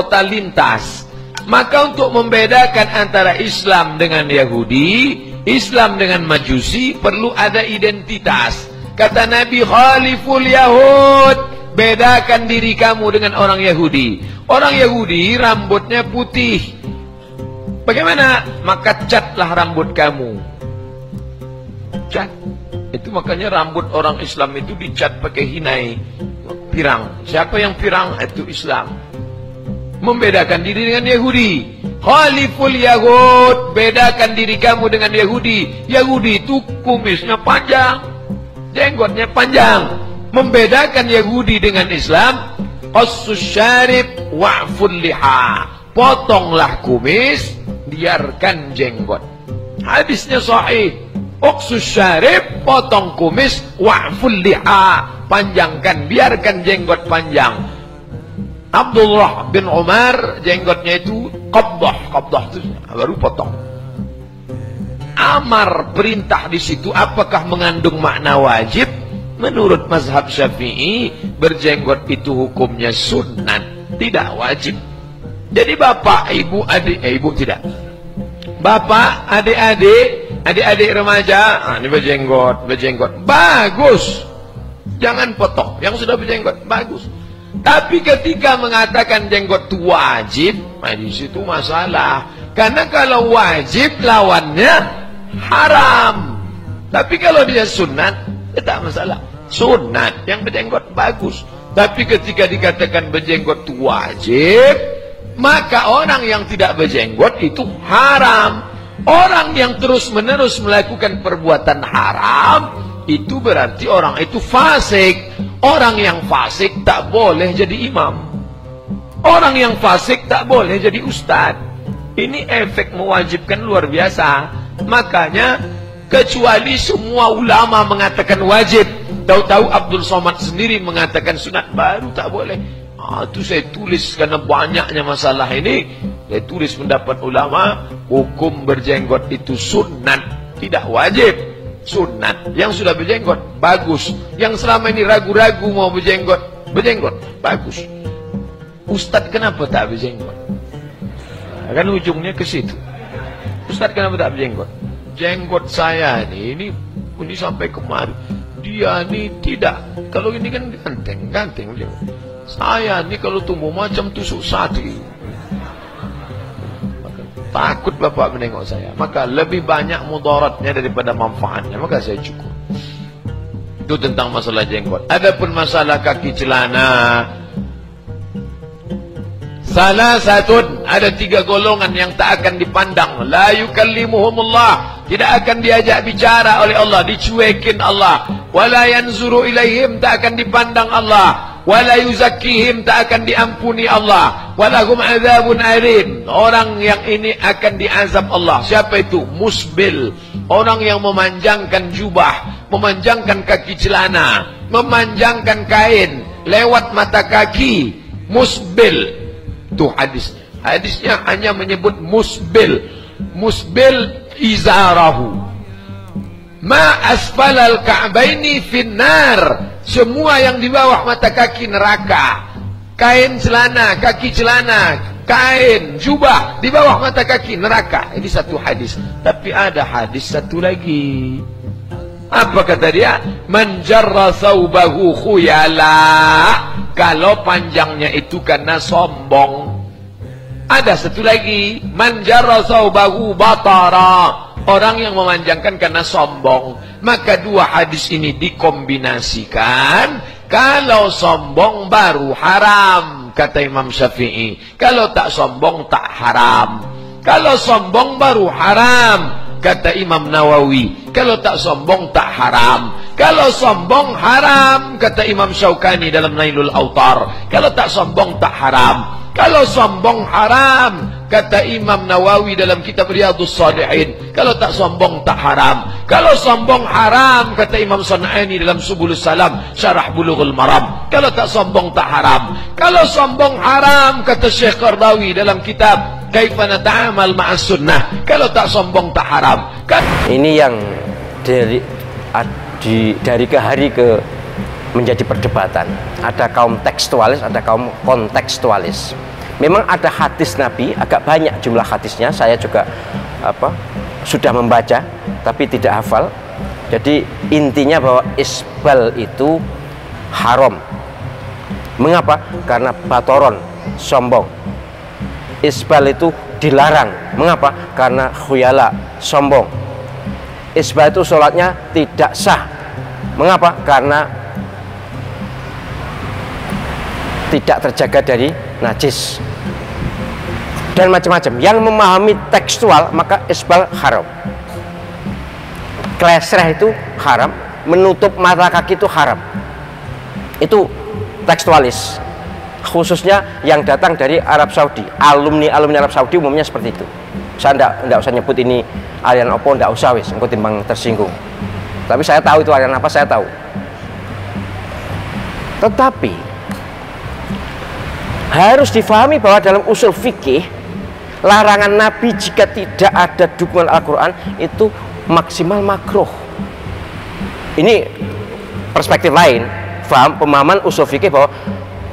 kota lintas. Maka untuk membedakan antara Islam dengan Yahudi, Islam dengan Majusi, perlu ada identitas. Kata Nabi, khaliful Yahud, bedakan diri kamu dengan orang Yahudi. Orang Yahudi rambutnya putih. Bagaimana? Maka catlah rambut kamu. Cat. Itu makanya rambut orang Islam itu dicat pakai hinai, pirang. Siapa yang pirang? Itu Islam. Membedakan diri dengan Yahudi. Khaliful Yahud, bedakan diri kamu dengan Yahudi. Yahudi itu kumisnya panjang, jenggotnya panjang. Membedakan Yahudi dengan Islam, qassus syarib wa'ful liha, potonglah kumis, biarkan jenggot. Hadisnya sahih. Qassus syarib, potong kumis, wa'ful liha, panjangkan, biarkan jenggot panjang. Abdullah bin Umar jenggotnya itu qabdah itu baru potong. Amar perintah di situ apakah mengandung makna wajib? Menurut mazhab Syafi'i, berjenggot itu hukumnya sunat, tidak wajib. Jadi bapak, ibu, adik, ibu tidak. Bapak, adik-adik remaja, ini berjenggot, bagus. Jangan potong. Yang sudah berjenggot bagus. Tapi ketika mengatakan jenggot itu wajib, di situ masalah. Karena kalau wajib lawannya haram. Tapi kalau dia sunat, tidak masalah. Sunat yang berjenggot bagus. Tapi ketika dikatakan berjenggot itu wajib, maka orang yang tidak berjenggot itu haram. Orang yang terus-menerus melakukan perbuatan haram, itu berarti orang itu fasik. Orang yang fasik tak boleh jadi imam. Orang yang fasik tak boleh jadi ustadz. Ini efek mewajibkan luar biasa. Makanya kecuali semua ulama mengatakan wajib, tahu-tahu Abdul Somad sendiri mengatakan sunat, baru tak boleh. Itu saya tulis karena banyaknya masalah ini. Saya tulis pendapat ulama, hukum berjenggot itu sunat, tidak wajib. Sunat. Yang sudah berjenggot bagus. Yang selama ini ragu-ragu mau berjenggot bagus. Ustadz kenapa tak berjenggot? Kan ujungnya ke situ. Ustadz kenapa tak berjenggot? Jenggot saya ini sampai kemari. Dia ini tidak. Kalau ini kan ganteng. Saya ini kalau tumbuh macam tusuk sate. Takut bapak menengok saya. Maka lebih banyak mudaratnya daripada manfaatnya. Maka saya cukur. Itu tentang masalah jenggot. Adapun masalah kaki celana, salah satu, ada 3 golongan yang tak akan dipandang. La yukallimuhumullah, tidak akan diajak bicara oleh Allah, dicuekin Allah. Wala yanzuru ilaihim, tak akan dipandang Allah. Wala yuzakkihim, tak akan diampuni Allah. Walahum azabun alim, orang yang ini akan diazab Allah. Siapa itu? Musbil, orang yang memanjangkan jubah, memanjangkan kaki celana, memanjangkan kain lewat mata kaki. Musbil itu hadisnya. Hadisnya hanya menyebut musbil. Musbil izarahu ma asfalal ka'baini finnar, semua yang di bawah mata kaki neraka. Kain celana, kaki celana, kain, jubah di bawah mata kaki neraka. Ini satu hadis. Tapi ada hadis satu lagi. Apa kata dia? Man jarra thawbahu khuyala, kalau panjangnya itu karena sombong. Ada satu lagi, man jarra thawbahu batara, orang yang memanjangkan karena sombong. Maka 2 hadis ini dikombinasikan. Kalau sombong baru haram, kata Imam Syafi'i. Kalau tak sombong tak haram. Kalau sombong baru haram, kata Imam Nawawi. Kalau tak sombong tak haram. Kalau sombong haram, kata Imam Syaukani dalam Nailul Autar. Kalau tak sombong tak haram. Kalau sombong haram, kata Imam Nawawi dalam kitab Riyadhus Shalihin. Kalau tak sombong tak haram. Kalau sombong haram, kata Imam San'ani dalam Subulus Salam Syarah Bulughul Maram. Kalau tak sombong tak haram. Kalau sombong haram, kata Syekh Qardawi dalam kitab Kaifa Nata'amal Ma'as Sunnah. Kalau tak sombong tak haram. Ini yang dari ke hari ke menjadi perdebatan. Ada kaum tekstualis, ada kaum kontekstualis. Memang ada hadis Nabi, agak banyak jumlah hadisnya, saya juga sudah membaca tapi tidak hafal. Jadi intinya bahwa isbal itu haram. Mengapa? Karena batoron, sombong. Isbal itu dilarang. Mengapa? Karena khuyala, sombong. Isbal itu sholatnya tidak sah. Mengapa? Karena tidak terjaga dari najis dan macam-macam. Yang memahami tekstual maka isbal haram. Klesreh itu haram, menutup mata kaki itu haram. Itu tekstualis, khususnya yang datang dari Arab Saudi. Alumni Arab Saudi umumnya seperti itu. Saya enggak usah nyebut ini aliran opo, enggak usah wis, engko timbang tersinggung. Tapi saya tahu itu aliran apa, saya tahu. Tetapi harus difahami bahwa dalam usul fikih, larangan Nabi jika tidak ada dukungan Al-Quran itu maksimal makruh. Ini perspektif lain, pemahaman usul fikih bahwa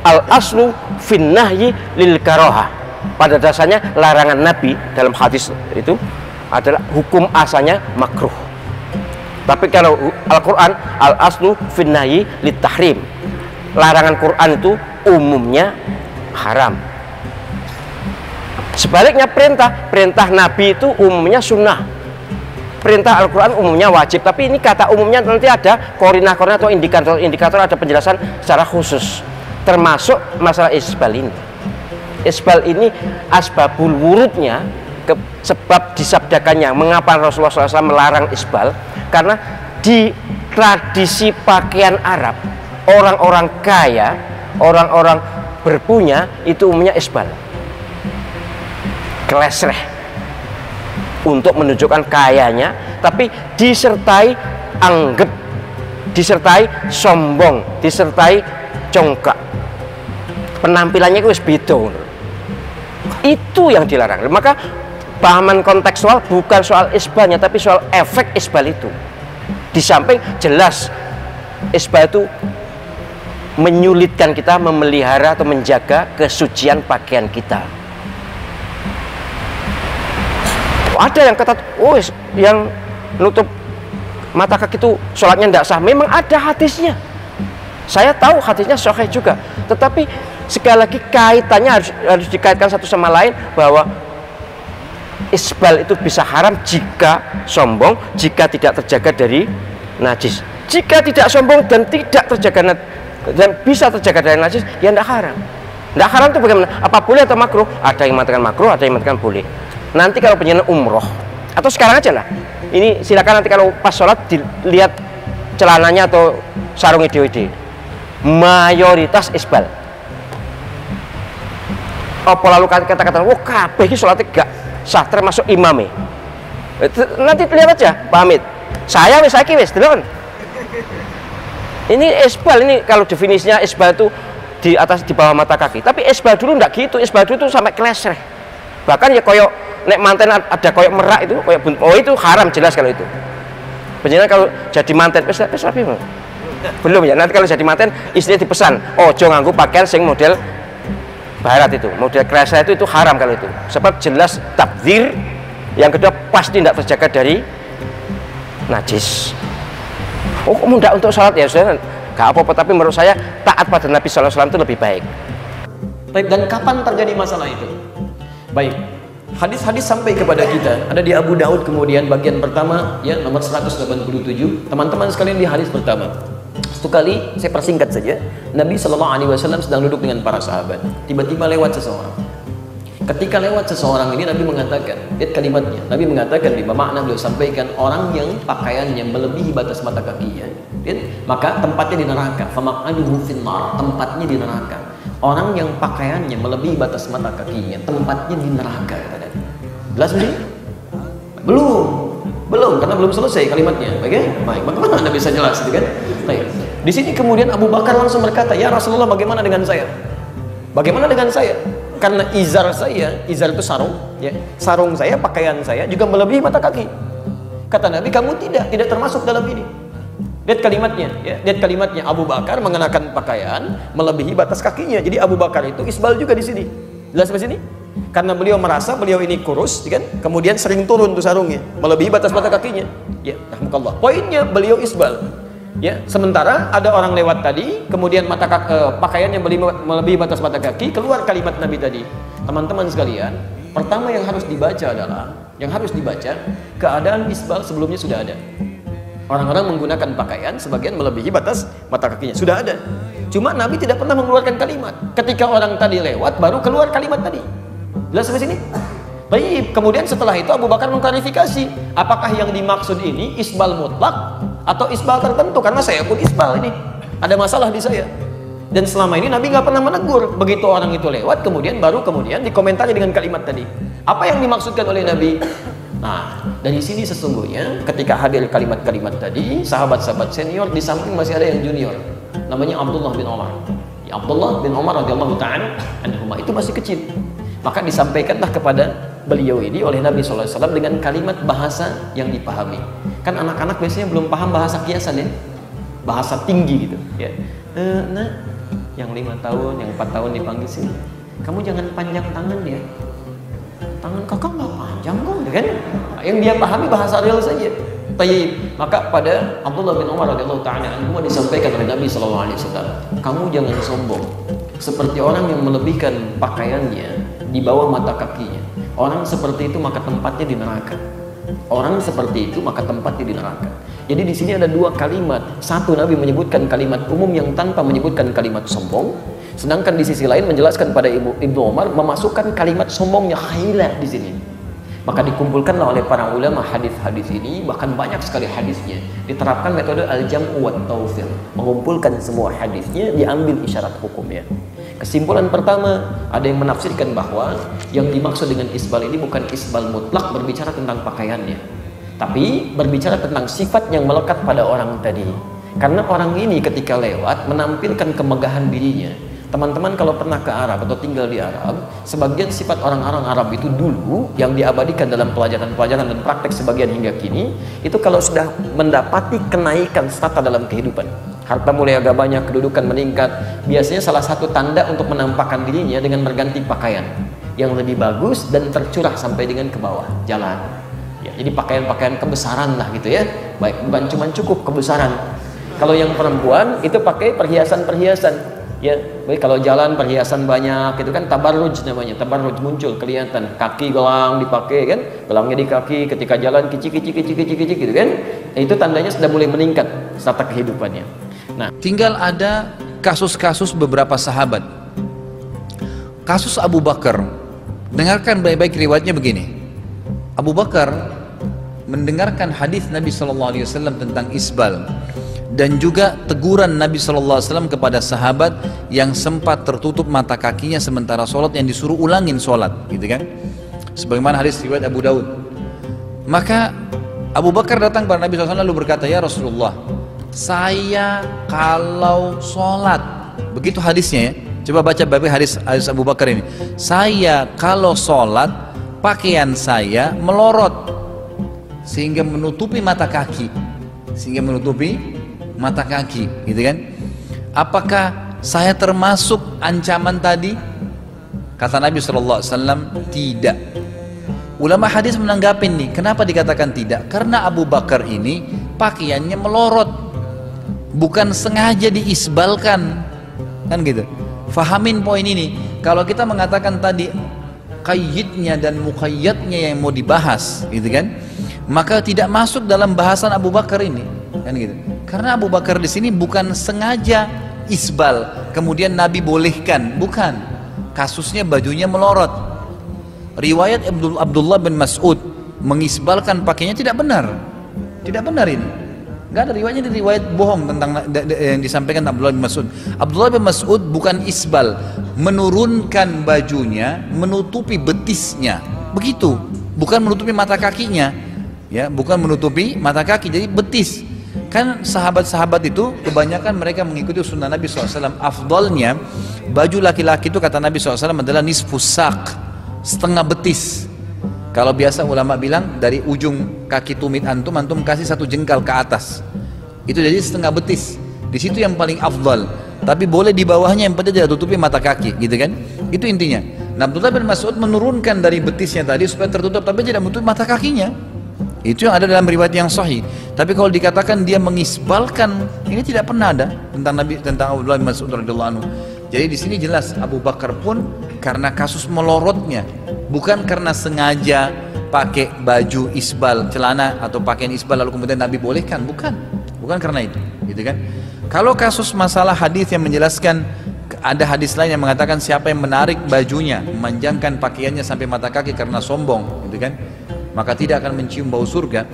al-aslu fin nahyi lil karohah. Pada dasarnya larangan Nabi dalam hadis itu adalah hukum asalnya makruh. Tapi kalau Al-Quran, al-aslu fin nahyi lit tahrim. Larangan Quran itu umumnya haram. Sebaliknya perintah Nabi itu umumnya sunnah. Perintah Al-Quran umumnya wajib. Tapi ini kata umumnya nanti ada korinah-korinah atau indikator ada penjelasan secara khusus. Termasuk masalah isbal ini. Isbal ini asbabul wurudnya, sebab disabdakannya. Mengapa Rasulullah SAW melarang isbal? Karena di tradisi pakaian Arab, orang-orang kaya, orang-orang berpunya itu umumnya isbal, klesreh, untuk menunjukkan kayanya, tapi disertai anggap, disertai sombong, disertai congkak, penampilannya itu beda. Itu yang dilarang. Maka pahaman kontekstual bukan soal isbalnya, tapi soal efek isbal itu. Di samping jelas isbal itu menyulitkan kita memelihara atau menjaga kesucian pakaian kita. Ada yang kata, oh yang nutup mata kaki itu sholatnya tidak sah. Memang ada hadisnya. Saya tahu hadisnya sahih juga. Tetapi sekali lagi kaitannya harus dikaitkan satu sama lain, bahwa isbal itu bisa haram jika sombong, jika tidak terjaga dari najis. Jika tidak sombong dan tidak terjaga dan bisa terjaga dari najis, ya tidak haram. Tidak haram itu bagaimana? Apa boleh atau makruh? Ada yang mengatakan makruh, ada yang mengatakan boleh. Nanti kalau penjenengan umroh, atau sekarang aja lah, ini silakan nanti kalau pas sholat dilihat celananya atau sarung ide-ide, mayoritas isbal. Apa lalu kata-kata, wah kabeh iki sholatnya gak sah, termasuk imamnya. Nanti lihat aja, Pak Hamid. Saya wis delon. Ini isbal, ini kalau definisinya isbal itu di atas, di bawah mata kaki. Tapi isbal dulu enggak gitu. Isbal dulu itu sampai klesreh. Bahkan ya koyok nek manten ada koyok merak itu, koyok oh itu haram jelas kalau itu. Penjenengan kalau jadi manten pes rapi belum ya. Nanti kalau jadi manten istrinya dipesan, oh jangan nganggo pakaian sing model barat itu, model klesreh itu haram kalau itu. Sebab jelas tabdzir. Yang kedua pasti tidak terjaga dari najis. Oh, mudah untuk sholat ya sudah, gak apa-apa. Tapi menurut saya taat pada Nabi SAW itu lebih baik. Baik, dan kapan terjadi masalah itu? Baik, hadis-hadis sampai kepada kita. Ada di Abu Daud kemudian bagian pertama, ya nomor 187. Teman-teman sekalian di hadis pertama. Satu kali saya persingkat saja. Nabi SAW sedang duduk dengan para sahabat. Tiba-tiba lewat seseorang. Ketika lewat seseorang ini, Nabi mengatakan, lihat kalimatnya, Nabi mengatakan, lima makna beliau sampaikan, orang yang pakaiannya melebihi batas mata kakinya, maka tempatnya di neraka. Famaq'aduhu finnar, tempatnya di neraka. Orang yang pakaiannya melebihi batas mata kakinya, tempatnya di neraka. Jelas belum? Belum, karena belum selesai kalimatnya. Baik, bagaimana Anda bisa jelas, gitu kan? Baik. Di sini kemudian Abu Bakar langsung berkata, ya Rasulullah, bagaimana dengan saya? Bagaimana dengan saya? Karena izar saya, izar itu sarung, ya, sarung saya, pakaian saya juga melebihi mata kaki. Kata Nabi, kamu tidak termasuk dalam ini. Lihat kalimatnya, ya, lihat kalimatnya. Abu Bakar mengenakan pakaian melebihi batas kakinya. Jadi Abu Bakar itu isbal juga di sini. Jelas sampai sini? Karena beliau merasa beliau ini kurus, kan? Kemudian sering turun tuh sarungnya, melebihi batas mata kakinya. Ya, rahmatullah. Poinnya beliau isbal. Ya, sementara ada orang lewat tadi, kemudian pakaiannya melebihi batas mata kaki, keluar kalimat Nabi tadi. Teman-teman sekalian, pertama yang harus dibaca adalah keadaan isbal sebelumnya sudah ada. Orang-orang menggunakan pakaian sebagian melebihi batas mata kakinya, sudah ada. Cuma Nabi tidak pernah mengeluarkan kalimat. Ketika orang tadi lewat, baru keluar kalimat tadi. Jelas sampai sini? Baik, kemudian setelah itu Abu Bakar mengklarifikasi, apakah yang dimaksud ini isbal mutlak atau isbal tertentu? Karena saya pun isbal ini, ada masalah di saya. Dan selama ini Nabi nggak pernah menegur. Begitu orang itu lewat, kemudian dikomentari dengan kalimat tadi. Apa yang dimaksudkan oleh Nabi? Nah, dari sini sesungguhnya ketika hadir kalimat-kalimat tadi, sahabat-sahabat senior di samping masih ada yang junior, namanya Abdullah bin Umar. Ya, Abdullah bin Umar radhiyallahu ta'ala anhuma itu masih kecil. Maka disampaikanlah kepada beliau ini oleh Nabi SAW dengan kalimat bahasa yang dipahami. Kan anak-anak biasanya belum paham bahasa kiasan ya, bahasa tinggi gitu ya. Nah, yang 5 tahun, yang 4 tahun dipanggil sini, kamu jangan panjang tangan ya, tangan kakak nggak panjang kok, kan? Yang dia pahami bahasa real saja. Tayyib. Maka pada Abdullah bin Umar radhiyallahu ta'ala anhu disampaikan oleh Nabi SAW, kamu jangan sombong seperti orang yang melebihkan pakaiannya di bawah mata kakinya. Orang seperti itu maka tempatnya di neraka. Orang seperti itu maka tempatnya di neraka. Jadi di sini ada dua kalimat. Satu, Nabi menyebutkan kalimat umum yang tanpa menyebutkan kalimat sombong. Sedangkan di sisi lain menjelaskan pada Ibnu Umar memasukkan kalimat sombongnya khailah di sini. Maka dikumpulkanlah oleh para ulama hadis-hadis ini, bahkan banyak sekali hadisnya. Diterapkan metode al-jam'u wat tawfir, mengumpulkan semua hadisnya, diambil isyarat hukumnya. Kesimpulan pertama, ada yang menafsirkan bahwa yang dimaksud dengan isbal ini bukan isbal mutlak berbicara tentang pakaiannya, tapi berbicara tentang sifat yang melekat pada orang tadi. Karena orang ini ketika lewat menampilkan kemegahan dirinya. Teman-teman kalau pernah ke Arab atau tinggal di Arab, sebagian sifat orang-orang Arab itu dulu yang diabadikan dalam pelajaran-pelajaran dan praktek sebagian hingga kini, itu kalau sudah mendapati kenaikan strata dalam kehidupan, harta mulai agak banyak, kedudukan meningkat, biasanya salah satu tanda untuk menampakkan dirinya dengan berganti pakaian yang lebih bagus dan tercurah sampai dengan ke bawah jalan. Ya, jadi pakaian-pakaian kebesaran lah gitu ya. Baik, bukan cuma cukup kebesaran. Kalau yang perempuan itu pakai perhiasan-perhiasan. Ya, baik, kalau jalan perhiasan banyak, itu kan tabarruj namanya. Tabarruj muncul, kelihatan kaki gelang dipakai kan, gelangnya di kaki, ketika jalan kicik gitu kan. Itu tandanya sudah mulai meningkat strata kehidupannya. Nah, tinggal ada kasus-kasus beberapa sahabat. Kasus Abu Bakar, dengarkan baik-baik riwayatnya begini. Abu Bakar mendengarkan hadis Nabi SAW tentang isbal dan juga teguran Nabi SAW kepada sahabat yang sempat tertutup mata kakinya sementara sholat, yang disuruh ulangin sholat gitu kan, sebagaimana hadis riwayat Abu Daud. Maka Abu Bakar datang kepada Nabi SAW lalu berkata, ya Rasulullah, saya kalau sholat, begitu hadisnya ya, coba baca baik hadis Abu Bakar ini, saya kalau sholat pakaian saya melorot sehingga menutupi mata kaki, gitu kan. Apakah saya termasuk ancaman tadi? Kata Nabi SAW, tidak. Ulama hadis menanggapi nih, kenapa dikatakan tidak? Karena Abu Bakar ini pakaiannya melorot, bukan sengaja diisbalkan, kan gitu. Fahamin poin ini. Kalau kita mengatakan tadi qayyidnya dan muqayyadnya yang mau dibahas, gitu kan, maka tidak masuk dalam bahasan Abu Bakar ini, kan gitu. Karena Abu Bakar di sini bukan sengaja isbal, kemudian Nabi bolehkan, bukan. Kasusnya bajunya melorot. Riwayat Abdullah bin Mas'ud mengisbalkan pakainya tidak benar ini. Nggak ada riwayatnya, di riwayat bohong tentang yang disampaikan Abdullah bin Mas'ud. Abdullah bin Mas'ud bukan isbal, menurunkan bajunya, menutupi betisnya, begitu, bukan menutupi mata kakinya, ya, bukan menutupi mata kaki, jadi betis. Kan sahabat-sahabat itu kebanyakan mereka mengikuti sunnah Nabi SAW. Afdalnya baju laki-laki itu kata Nabi SAW adalah nisfus sak, setengah betis. Kalau biasa ulama bilang dari ujung kaki tumit antum kasih 1 jengkal ke atas, itu jadi setengah betis. Di situ yang paling afdal. Tapi boleh di bawahnya, yang penting tidak tutupi mata kaki, gitu kan? Itu intinya. Nah, Abdullah bin Mas'ud menurunkan dari betisnya tadi supaya tertutup, tapi tidak menutup mata kakinya. Itu yang ada dalam riwayat yang sahih. Tapi kalau dikatakan dia mengisbalkan, ini tidak pernah ada tentang Nabi, tentang Abdullah bin Mas'ud radhiyallahu anhu. Jadi di sini jelas Abu Bakar pun karena kasus melorotnya, bukan karena sengaja pakai baju isbal, celana atau pakaian isbal lalu kemudian Nabi bolehkan, bukan karena itu, gitu kan? Kalau kasus masalah hadis yang menjelaskan, ada hadis lain yang mengatakan siapa yang menarik bajunya, memanjangkan pakaiannya sampai mata kaki karena sombong, gitu kan? Maka tidak akan mencium bau surga.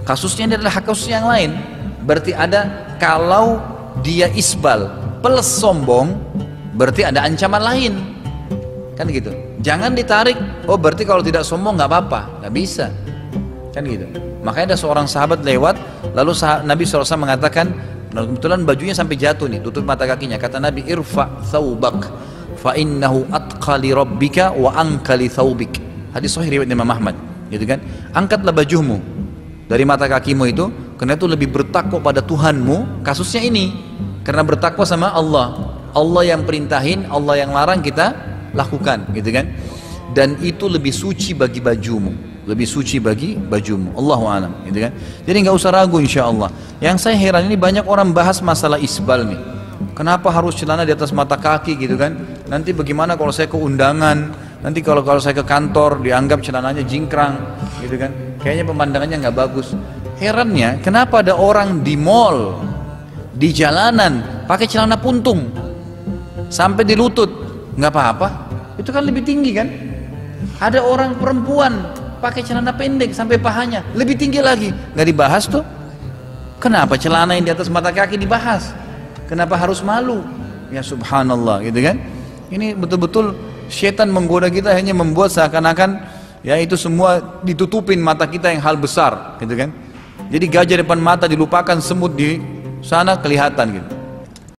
Kasusnya ini adalah kasus yang lain. Berarti ada kalau dia isbal plus sombong, berarti ada ancaman lain, kan gitu. Jangan ditarik, oh berarti kalau tidak sombong nggak apa-apa, nggak bisa, kan gitu. Makanya ada seorang sahabat lewat, lalu Nabi SAW mengatakan, kebetulan bajunya sampai jatuh nih, tutup mata kakinya. Kata Nabi, irfa thawbak, fa innahu atqali rabbika wa ankali thawbik. Hadis sahih riwayat Imam Ahmad, gitu kan? Angkatlah bajumu dari mata kakimu itu, karena itu lebih bertakwa pada Tuhanmu. Kasusnya ini, karena bertakwa sama Allah. Allah yang perintahin, Allah yang larang kita lakukan, gitu kan? Dan itu lebih suci bagi bajumu, lebih suci bagi bajumu. Allahu a'lam, gitu kan? Jadi nggak usah ragu, insya Allah. Yang saya heran ini banyak orang bahas masalah isbal nih. Kenapa harus celana di atas mata kaki, gitu kan? Nanti bagaimana kalau saya ke undangan? Nanti kalau saya ke kantor dianggap celananya jingkrang, gitu kan? Kayaknya pemandangannya nggak bagus. Herannya, kenapa ada orang di mall, di jalanan pakai celana puntung sampai di lutut, nggak apa-apa? Itu kan lebih tinggi kan? Ada orang perempuan pakai celana pendek sampai pahanya, lebih tinggi lagi, nggak dibahas tuh? Kenapa celana yang di atas mata kaki dibahas? Kenapa harus malu? Ya subhanallah, gitu kan? Ini betul-betul syaitan menggoda kita, hanya membuat seakan-akan ya itu semua ditutupin mata kita yang hal besar, gitu kan? Jadi gajah depan mata dilupakan, semut di sana kelihatan gitu.